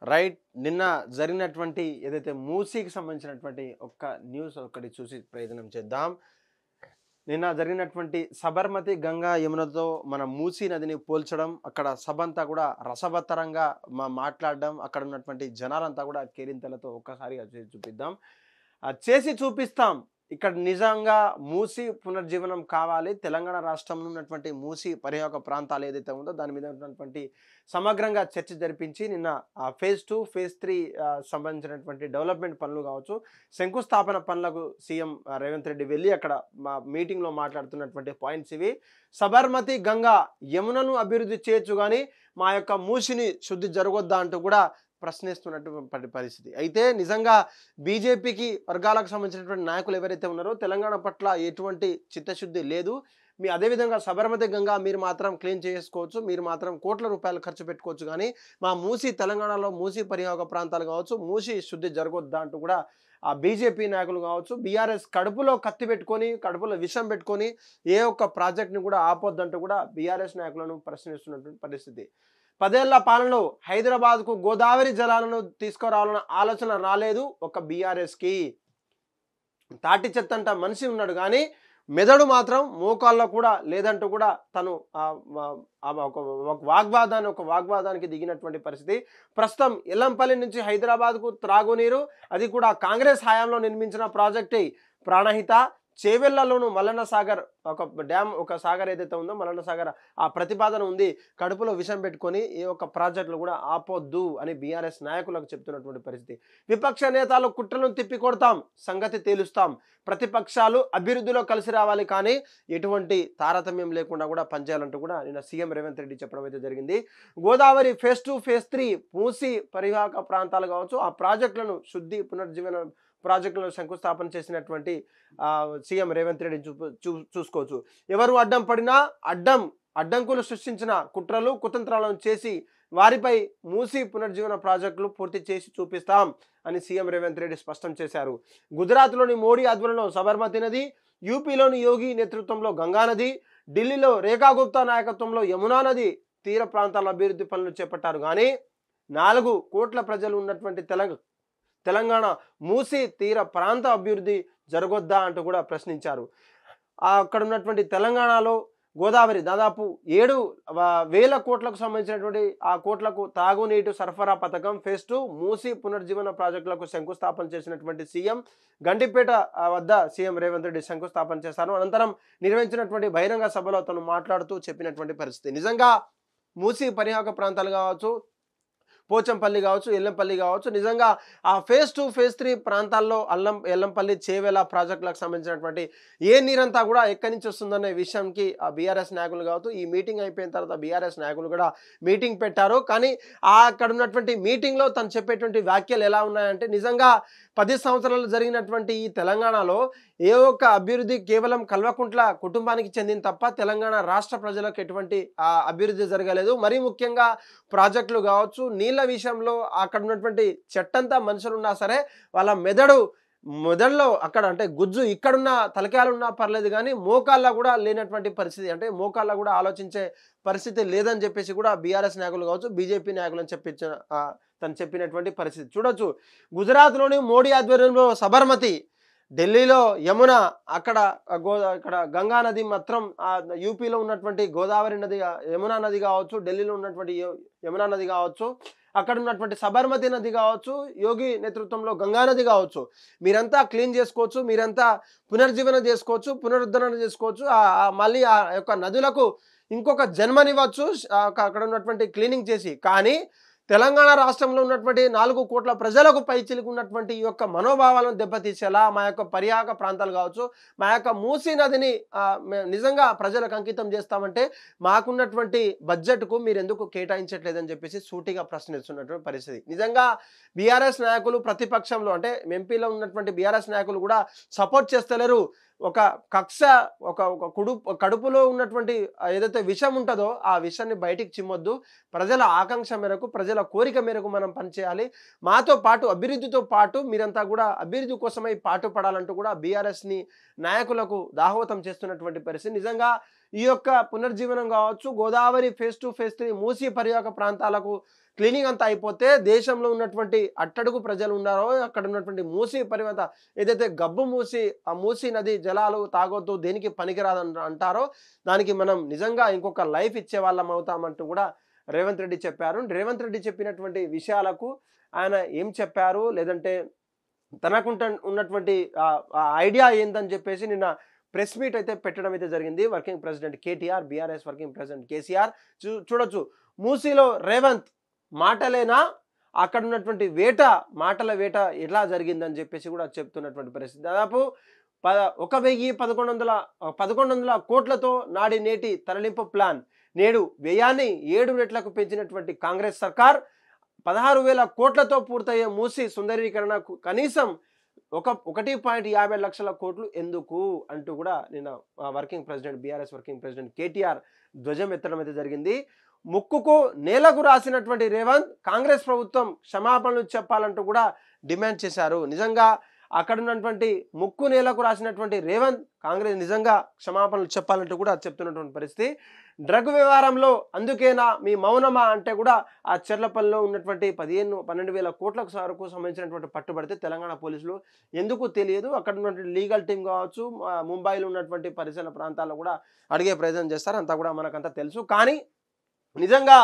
Right. నిన్న జరిగినటువంటి ఏదైతే మూసీకి సంబంధించినటువంటి ఒక్క న్యూస్ ఒకటి చూసి ప్రయత్నం చేద్దాం. నిన్న జరిగినటువంటి సబర్మతి, గంగా, యమునతో మన మూసీ నదిని పోల్చడం, అక్కడ సభంతా కూడా రసవత్తరంగా మాట్లాడడం, అక్కడ ఉన్నటువంటి జనాలంతా కూడా కేరింతలతో ఒక్కసారిగా చేసి చూపిద్దాం. చేసి చూపిస్తాం. ఇక్కడ నిజంగా మూసీ పునర్జీవనం కావాలి. తెలంగాణ రాష్ట్రంలో ఉన్నటువంటి మూసీ పరివాహక ప్రాంతాలు ఏదైతే ఉందో దాని మీద ఉన్నటువంటి సమగ్రంగా చర్చ జరిపించి నిన్న ఫేజ్ 2, ఫేజ్ 3 సంబంధించినటువంటి డెవలప్మెంట్ పనులు కావచ్చు, శంకుస్థాపన పనులకు సీఎం రేవంత్ రెడ్డి వెళ్ళి అక్కడ మీటింగ్లో మాట్లాడుతున్నటువంటి పాయింట్స్ ఇవి. సబర్మతి, గంగా, యమునను అభివృద్ధి చేయొచ్చు కానీ మా యొక్క మూసిని శుద్ధి జరగొద్దా అంటూ కూడా ప్రశ్నిస్తున్నటువంటి పరిస్థితి. అయితే నిజంగా బీజేపీకి వర్గాలకు సంబంధించినటువంటి నాయకులు ఎవరైతే ఉన్నారో తెలంగాణ పట్ల ఎటువంటి చిత్తశుద్ధి లేదు. అదేవిధంగా సబర్మతి, గంగా మీరు మాత్రం క్లీన్ చేసుకోవచ్చు, మీరు మాత్రం కోట్ల రూపాయలు ఖర్చు పెట్టుకోవచ్చు కానీ మా మూసీ, తెలంగాణలో మూసీ పరివాహక ప్రాంతాలు కావచ్చు, మూసీ శుద్ధి జరగొద్దా అంటూ కూడా ఆ బీజేపీ నాయకులు కావచ్చు, బీఆర్ఎస్ కడుపులో కత్తి పెట్టుకొని, కడుపులో విషం పెట్టుకొని ఏ ఒక్క ప్రాజెక్ట్ని కూడా ఆపొద్దంటూ కూడా బీఆర్ఎస్ నాయకులను ప్రశ్నిస్తున్నటువంటి పరిస్థితి. 10 ఏళ్ల పాలనలో హైదరాబాద్కు గోదావరి జలాలను తీసుకురావాలన్న ఆలోచన రాలేదు ఒక బీఆర్ఎస్కి. తాటి చెత్తంట మనిషి ఉన్నాడు కానీ మెదడు మాత్రం మోకాల్లో కూడా లేదంటూ కూడా తను ఒక వాగ్వాదానికి దిగినటువంటి పరిస్థితి. ప్రస్తుతం ఎల్లంపల్లి నుంచి హైదరాబాద్కు త్రాగునీరు, అది కూడా కాంగ్రెస్ హయాంలో నిర్మించిన ప్రాజెక్టే ప్రాణహిత. చేవెళ్లలోను మల్లన్న సాగర్ ఒక డ్యామ్, ఒక సాగర్ ఏదైతే ఉందో మల్లన్న సాగర్, ఆ ప్రతిపాదన ఉంది. కడుపులో విషం పెట్టుకొని ఏ ఒక్క ప్రాజెక్టులు కూడా ఆపొద్దు అని బీఆర్ఎస్ నాయకులకు చెప్తున్నటువంటి పరిస్థితి. విపక్ష నేతలు కుట్రలను తిప్పి కొడతాం, సంగతి తేలుస్తాం. ప్రతిపక్షాలు అభివృద్ధిలో కలిసి రావాలి కానీ ఎటువంటి తారతమ్యం లేకుండా కూడా పనిచేయాలంటూ కూడా నిన్న సీఎం రేవంత్ రెడ్డి చెప్పడం అయితే జరిగింది. గోదావరి ఫేజ్ 2, ఫేజ్ 3 మూసీ పరివాహక ప్రాంతాలు కావచ్చు, ఆ ప్రాజెక్టులను శుద్ధి పునర్జీవన ప్రాజెక్టులను శంకుస్థాపన చేసినటువంటి సీఎం రేవంత్ రెడ్డి చూసుకోవచ్చు. ఎవరు అడ్డం పడినా అడ్డంకులు సృష్టించిన కుట్రలు, కుతంత్రాలను చేసి వారిపై మూసీ పునర్జీవన ప్రాజెక్టులు పూర్తి చేసి చూపిస్తాం అని సీఎం రేవంత్ రెడ్డి స్పష్టం చేశారు. గుజరాత్లోని మోడీ ఆధ్వర్యంలో సబర్మతి నది, యూపీలోని యోగి నేతృత్వంలో గంగా నది, ఢిల్లీలో రేఖా గుప్తా నాయకత్వంలో యమునా నది తీర ప్రాంతాల అభివృద్ధి పనులు చేపట్టారు కానీ 4 కోట్ల ప్రజలు ఉన్నటువంటి తెలంగాణ మూసీ తీర ప్రాంత అభివృద్ధి జరగొద్దా అంటూ కూడా ప్రశ్నించారు. అక్కడ ఉన్నటువంటి తెలంగాణలో గోదావరి దాదాపు 7,000 కోట్లకు సంబంధించినటువంటి ఆ కోట్లకు తాగునీటి సరఫరా పథకం ఫేజ్ 2 మూసీ పునర్జీవన ప్రాజెక్టులకు శంకుస్థాపన చేసినటువంటి సీఎం గండిపేట వద్ద సీఎం రేవంత్ రెడ్డి శంకుస్థాపన చేశారు. అనంతరం నిర్వహించినటువంటి బహిరంగ సభలో తను మాట్లాడుతూ చెప్పినటువంటి పరిస్థితి. నిజంగా మూసీ పరివాహక ప్రాంతాలు కావచ్చు, పోచంపల్లి కావచ్చు, ఎల్లంపల్లి కావచ్చు, నిజంగా ఆ ఫేజ్ 2, ఫేజ్ 3 ప్రాంతాల్లో ఎల్లంపల్లి, చేవెల ప్రాజెక్టులకు సంబంధించినటువంటి ఏ నీరంతా కూడా ఎక్కడి నుంచి వస్తుందనే విషయానికి ఆ బీఆర్ఎస్ నాయకులు కావచ్చు, ఈ మీటింగ్ అయిపోయిన తర్వాత బీఆర్ఎస్ నాయకులు కూడా మీటింగ్ పెట్టారు. కానీ అక్కడ ఉన్నటువంటి మీటింగ్లో తను చెప్పేటువంటి వ్యాఖ్యలు ఎలా ఉన్నాయంటే నిజంగా 10 సంవత్సరాలు జరిగినటువంటి ఈ తెలంగాణలో ఏ ఒక్క అభివృద్ధి కేవలం కల్వకుంట్ల కుటుంబానికి చెందిన తప్ప తెలంగాణ రాష్ట్ర ప్రజలకు ఎటువంటి అభివృద్ధి జరగలేదు. మరీ ముఖ్యంగా ప్రాజెక్టులు కావచ్చు, నీళ్ళ విషయంలో అక్కడ ఉన్నటువంటి చెట్టంతా మనుషులున్నా సరే వాళ్ళ మెదడులో అక్కడ అంటే గుజ్జు ఇక్కడున్న తలకాయలున్నా పర్లేదు కానీ మోకాళ్ళ కూడా లేనటువంటి పరిస్థితి, అంటే మోకాళ్ళ కూడా ఆలోచించే పరిస్థితి లేదని చెప్పేసి కూడా బీఆర్ఎస్ నాయకులు కావచ్చు, బీజేపీ నాయకులను తను చెప్పినటువంటి పరిస్థితి చూడొచ్చు. గుజరాత్లోని మోడీ ఆధ్వర్యంలో సబర్మతి, ఢిల్లీలో యమున, ఇక్కడ గంగా నది మాత్రం యూపీలో ఉన్నటువంటి గోదావరి నది, యమునా నది కావచ్చు, ఢిల్లీలో ఉన్నటువంటి యమునా నది కావచ్చు, అక్కడ ఉన్నటువంటి సబర్మతి నది కావచ్చు, యోగి నేతృత్వంలో గంగా నది కావచ్చు, మీరంతా క్లీన్ చేసుకోవచ్చు, మీరంతా పునర్జీవన చేసుకోవచ్చు, పునరుద్ధరణ చేసుకోవచ్చు. మళ్ళీ ఆ యొక్క నదులకు ఇంకొక జన్మనివ్వచ్చు అక్కడ ఉన్నటువంటి క్లీనింగ్ చేసి. కానీ తెలంగాణ రాష్ట్రంలో ఉన్నటువంటి 4 కోట్ల ప్రజలకు పైచిలుకు ఉన్నటువంటి ఈ యొక్క మనోభావాలను దెబ్బతీసేలా మా యొక్క పరివాహక ప్రాంతాలు కావచ్చు, మా యొక్క మూసీ నదిని నిజంగా ప్రజలకు అంకితం చేస్తామంటే మాకున్నటువంటి బడ్జెట్కు మీరు ఎందుకు కేటాయించట్లేదని చెప్పేసి సూటిగా ప్రశ్నిస్తున్నటువంటి పరిస్థితి. నిజంగా బీఆర్ఎస్ నాయకులు ప్రతిపక్షంలో అంటే ఎంపీలో ఉన్నటువంటి బీఆర్ఎస్ నాయకులు కూడా సపోర్ట్ చేస్తలేరు. ఒక కక్ష, ఒక కడుపులో ఉన్నటువంటి ఏదైతే విషం ఉంటుందో ఆ విషాన్ని బయటికి చిమ్మొద్దు. ప్రజల ఆకాంక్ష మేరకు, ప్రజల కోరిక మేరకు మనం పనిచేయాలి. మాతో పాటు అభివృద్ధితో పాటు మీరంతా కూడా అభివృద్ధి కోసమై పాటుపడాలంటూ కూడా బీఆర్ఎస్ని నాయకులకు దాహోతం చేస్తున్నటువంటి పరిస్థితి. నిజంగా ఈ యొక్క పునర్జీవనం కావచ్చు, గోదావరి ఫేజ్ 2 ఫేజ్ 3 మూసీ పరివాహక ప్రాంతాలకు క్లీనింగ్ అంతా అయిపోతే దేశంలో ఉన్నటువంటి అట్టడుగు ప్రజలు ఉన్నారో అక్కడ ఉన్నటువంటి మూసీ పరివత ఏదైతే గబ్బు మూసి ఆ మూసీ నది జలాలు తాగొద్దు, దేనికి పనికిరాదు అంటారో దానికి మనం నిజంగా ఇంకొక లైఫ్ ఇచ్చే వాళ్ళం అవుతామంటూ కూడా రేవంత్ రెడ్డి చెప్పారు. రేవంత్ రెడ్డి చెప్పినటువంటి విషయాలకు ఆయన ఏం చెప్పారు, లేదంటే తనకుంట ఉన్నటువంటి ఐడియా ఏందని చెప్పేసి నిన్న ప్రెస్ మీట్ అయితే పెట్టడం అయితే జరిగింది. Working president KTR, BRS working president KCR. చూడొచ్చు మూసీలో రేవంత్ మాటలేనా, అక్కడ ఉన్నటువంటి వేట, మాటల వేట ఎలా జరిగిందని చెప్పేసి కూడా చెప్తున్నటువంటి పరిస్థితి. దాదాపు 1100 కోట్లతో నాడి నేటి తరలింపు ప్లాన్, నేడు వ్యయాన్ని 7 రెట్లకు పెంచినటువంటి కాంగ్రెస్ సర్కార్ 16,000 కోట్లతో పూర్తయ్యే మూసీ సుందరీకరణకు కనీసం 1.50 లక్షల కోట్లు ఎందుకు అంటూ కూడా నిన్న working president, BRS working president KTR ధ్వజం ఎత్తడం అయితే జరిగింది. ముక్కుకు నేలకు రాసినటువంటి రేవంత్ కాంగ్రెస్ ప్రభుత్వం క్షమాపణలు చెప్పాలంటూ కూడా డిమాండ్ చేశారు. నిజంగా అక్కడ ఉన్నటువంటి ముక్కు నేలకు రాసినటువంటి రేవంత్ కాంగ్రెస్ నిజంగా క్షమాపణలు చెప్పాలంటూ కూడా చెప్తున్నటువంటి పరిస్థితి. డ్రగ్ వ్యవహారంలో అందుకేనా మీ మౌనమా అంటే కూడా ఆ చెర్లపల్లిలో ఉన్నటువంటి 12,000 కోట్లకు వరకు సంబంధించినటువంటి పట్టుబడితే తెలంగాణ పోలీసులు ఎందుకు తెలియదు. అక్కడ ఉన్నటువంటి లీగల్ టీం కావచ్చు, ముంబైలో ఉన్నటువంటి పరిసర ప్రాంతాల్లో కూడా అడిగే ప్రయత్నం చేస్తారు. అంతా కూడా మనకంతా తెలుసు. కానీ నిజంగా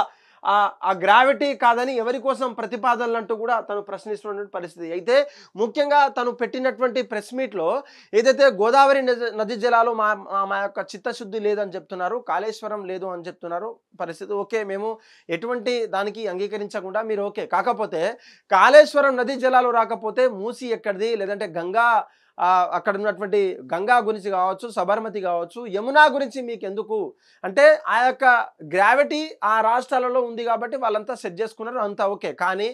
ఆ గ్రావిటీ కాదని ఎవరి కోసం ప్రతిపాదనలు అంటూ కూడా తను ప్రశ్నిస్తున్నటువంటి పరిస్థితి. అయితే ముఖ్యంగా తను పెట్టినటువంటి ప్రెస్ మీట్లో ఏదైతే గోదావరి నది జలాలు మా యొక్క చిత్తశుద్ధి లేదని చెప్తున్నారు, కాళేశ్వరం లేదు అని చెప్తున్నారు పరిస్థితి. ఓకే, మేము ఎటువంటి దానికి అంగీకరించకుండా మీరు ఓకే, కాకపోతే కాళేశ్వరం నది జలాలు రాకపోతే మూసీ ఎక్కడిది, లేదంటే గంగా అక్కడ ఉన్నటువంటి గంగా గురించి కావచ్చు, సబర్మతి కావచ్చు, యమునా గురించి మీకు ఎందుకు అంటే ఆ యొక్క గ్రావిటీ ఆ రాష్ట్రాలలో ఉంది కాబట్టి వాళ్ళంతా సెట్ చేసుకున్నారు, అంతా ఓకే. కానీ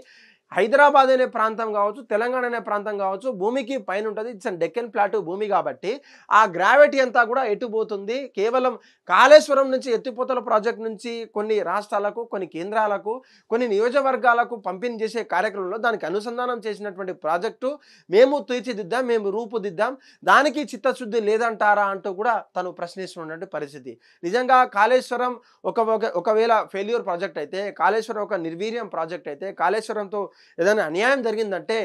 హైదరాబాద్ అనే ప్రాంతం కావచ్చు, తెలంగాణ అనే ప్రాంతం కావచ్చు, భూమికి పైన ఉంటుంది. ఇట్స్ అండ్ డెక్కన్ ప్లాటూ భూమి కాబట్టి ఆ గ్రావిటీ అంతా కూడా ఎటు పోతుంది. కేవలం కాళేశ్వరం నుంచి ఎత్తిపోతల ప్రాజెక్ట్ నుంచి కొన్ని రాష్ట్రాలకు, కొన్ని కేంద్రాలకు, కొన్ని నియోజకవర్గాలకు పంపిణీ చేసే కార్యక్రమంలో దానికి అనుసంధానం చేసినటువంటి ప్రాజెక్టు మేము తీర్చిదిద్దాం, మేము రూపుదిద్దాం, దానికి చిత్తశుద్ధి లేదంటారా అంటూ కూడా తను ప్రశ్నిస్తున్నటువంటి పరిస్థితి. నిజంగా కాళేశ్వరం ఒకవేళ ఫెయిల్యూర్ ప్రాజెక్ట్ అయితే, కాళేశ్వరం ఒక నిర్వీర్యం ప్రాజెక్ట్ అయితే, కాళేశ్వరంతో ఏదైనా అన్యాయం జరిగిందంటే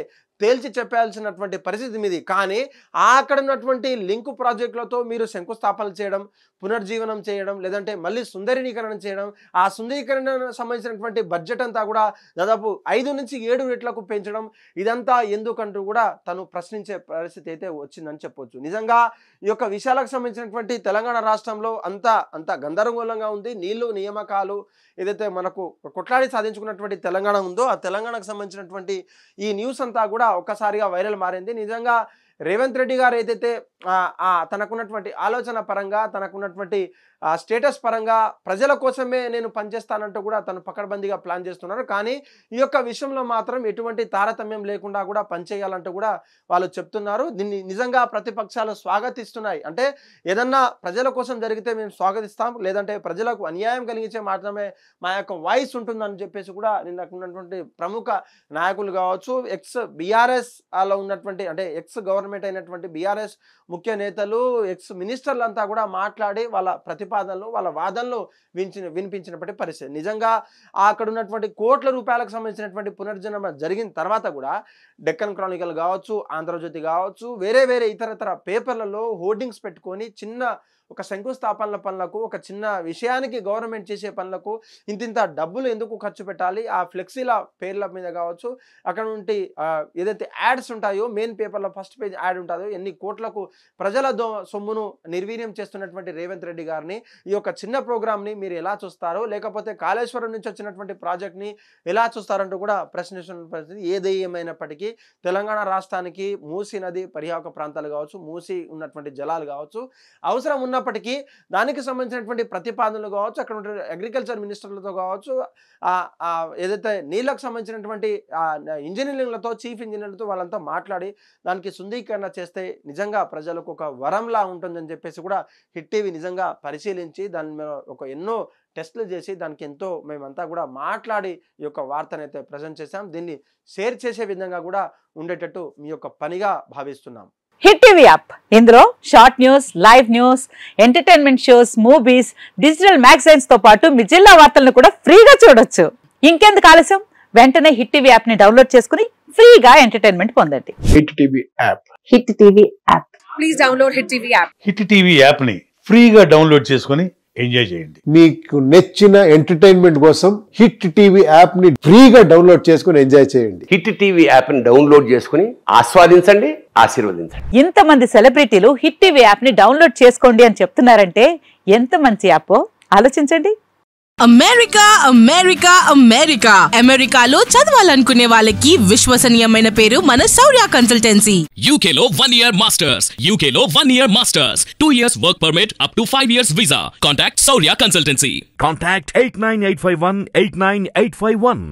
తేల్చి చెప్పాల్సినటువంటి పరిస్థితి మీది. కానీ అక్కడ ఉన్నటువంటి లింకు ప్రాజెక్టులతో మీరు శంకుస్థాపనలు చేయడం, పునర్జీవనం చేయడం, లేదంటే మళ్ళీ సుందరీకరణ చేయడం, ఆ సుందరీకరణ సంబంధించినటువంటి బడ్జెట్ అంతా కూడా దాదాపు 5 నుంచి 7 రెట్లకు పెంచడం, ఇదంతా ఎందుకంటూ కూడా తను ప్రశ్నించే పరిస్థితి అయితే వచ్చిందని చెప్పొచ్చు. నిజంగా ఈ యొక్క విషయాలకు సంబంధించినటువంటి తెలంగాణ రాష్ట్రంలో అంత గందరగోళంగా ఉంది. నీళ్లు, నియామకాలు ఏదైతే మనకు కొట్లాడి సాధించుకున్నటువంటి తెలంగాణ ఉందో ఆ తెలంగాణకు సంబంధించినటువంటి ఈ న్యూస్ అంతా కూడా ఒక్కసారిగా వైరల్ మారింది. నిజంగా రేవంత్ రెడ్డి గారు ఏదైతే తనకున్నటువంటి ఆలోచన పరంగా, తనకున్నటువంటి స్టేటస్ పరంగా ప్రజల కోసమే నేను పనిచేస్తానంటూ కూడా తను పకడ్బందీగా ప్లాన్ చేస్తున్నారు. కానీ ఈ యొక్క విషయంలో మాత్రం ఎటువంటి తారతమ్యం లేకుండా కూడా పనిచేయాలంటూ కూడా వాళ్ళు చెప్తున్నారు. దీన్ని నిజంగా ప్రతిపక్షాలు స్వాగతిస్తున్నాయి. అంటే ఏదన్నా ప్రజల కోసం జరిగితే మేము స్వాగతిస్తాం, లేదంటే ప్రజలకు అన్యాయం కలిగించే మాత్రమే మా యొక్క వాయిస్ ఉంటుందని చెప్పేసి కూడా నిన్నకున్నటువంటి ప్రముఖ నాయకులు కావచ్చు, ఎక్స్ బీఆర్ఎస్ లో ఉన్నటువంటి అంటే ఎక్స్ గవర్నమెంట్ అయినటువంటి బీఆర్ఎస్ ముఖ్య నేతలు, ఎక్స్ మినిస్టర్లు అంతా కూడా మాట్లాడి వాళ్ళ ప్రతిపాదనలు, వాళ్ళ వాదనలు వినిపించినప్పటి పరిస్థితి. నిజంగా అక్కడ ఉన్నటువంటి కోట్ల రూపాయలకు సంబంధించినటువంటి పునర్జన్మ జరిగిన తర్వాత కూడా డెక్కన్ క్రానికల్ కావచ్చు, ఆంధ్రజ్యోతి కావచ్చు, వేరే ఇతరతర పేపర్లలో హోర్డింగ్స్ పెట్టుకొని చిన్న ఒక శంకుస్థాపనల పనులకు, ఒక చిన్న విషయానికి గవర్నమెంట్ చేసే పనులకు ఇంత డబ్బులు ఎందుకు ఖర్చు పెట్టాలి, ఆ ఫ్లెక్సీల పేర్ల మీద కావచ్చు, అక్కడ నుండి ఏదైతే యాడ్స్ ఉంటాయో మెయిన్ పేపర్లో ఫస్ట్ పేజ్ యాడ్ ఉంటుందో ఎన్ని కోట్లకు ప్రజల సొమ్మును నిర్వీర్యం చేస్తున్నటువంటి రేవంత్ రెడ్డి గారిని ఈ యొక్క చిన్న ప్రోగ్రామ్ని మీరు ఎలా చూస్తారో, లేకపోతే కాళేశ్వరం నుంచి వచ్చినటువంటి ప్రాజెక్ట్ని ఎలా చూస్తారంటూ కూడా ప్రశ్నిస్తున్న పరిస్థితి. ఏది ఏమైనప్పటికీ తెలంగాణ రాష్ట్రానికి మూసీ నది పరివాహక ప్రాంతాలు కావచ్చు, మూసీ ఉన్నటువంటి జలాలు కావచ్చు, అవసరం ఉన్నప్పటికీ దానికి సంబంధించినటువంటి ప్రతిపాదనలు కావచ్చు, అక్కడ ఉన్న అగ్రికల్చర్ మినిస్టర్లతో కావచ్చు, ఏదైతే నీళ్ళకు సంబంధించినటువంటి ఇంజనీరింగ్లతో, చీఫ్ ఇంజనీర్లతో వాళ్ళంతా మాట్లాడి దానికి శుద్ధీకరణ చేస్తే నిజంగా ప్రజలకు ఒక వరంలా ఉంటుందని చెప్పేసి కూడా హిట్ టీవీ నిజంగా పరిశీలించి దాని మీద ఎన్నో టెస్టులు చేసి దానికి ఎంతో మేమంతా కూడా మాట్లాడి ఈ యొక్క వార్తనైతే ప్రజెంట్ చేశాం. దీన్ని షేర్ చేసే విధంగా కూడా ఉండేటట్టు మీ యొక్క పనిగా భావిస్తున్నాం. హిట్ టీవీ యాప్ ఇందులో short news, live news, entertainment shows, movies, digital magazines తో పాటు మీ జిల్లా వార్తలను కూడా ఫ్రీగా చూడొచ్చు. ఇంకెందుకు ఆలస్యం, వెంటనే హిట్ టీవీ యాప్ ని డౌన్లోడ్ చేసుకుని ఫ్రీగా ఎంటర్టైన్మెంట్ పొందండి. Hit TV app. Hit TV app. Please download hit TV app. Hit TV app ని ఫ్రీగా డౌన్లోడ్ చేసుకుని ఎంజాయ్ చేయండి. మీకు నచ్చిన ఎంటర్టైన్మెంట్ కోసం హిట్ టీవీ యాప్ ని ఫ్రీగా డౌన్లోడ్ చేసుకుని ఎంజాయ్ చేయండి. హిట్ టీవీ యాప్ ని డౌన్లోడ్ చేసుకుని ఆస్వాదించండి, ఆశీర్వదించండి. ఇంతమంది సెలబ్రిటీలు హిట్ టీవీ యాప్ ని డౌన్లోడ్ చేసుకోండి అని చెప్తున్నారంటే ఎంత మంచి యాప్ ఆలోచించండి. అమెరికా అమెరికా అమెరికా అమెరికాలో చదవాలనుకునే వాళ్ళకి విశ్వసనీయమైన పేరు మన శౌర్య కన్సల్టెన్సీ. UK లో 1 year masters, UK లో 1 year masters, 2 years work permit up to 5 years visa. Contact Saurya Consultancy. Contact 89851 89851.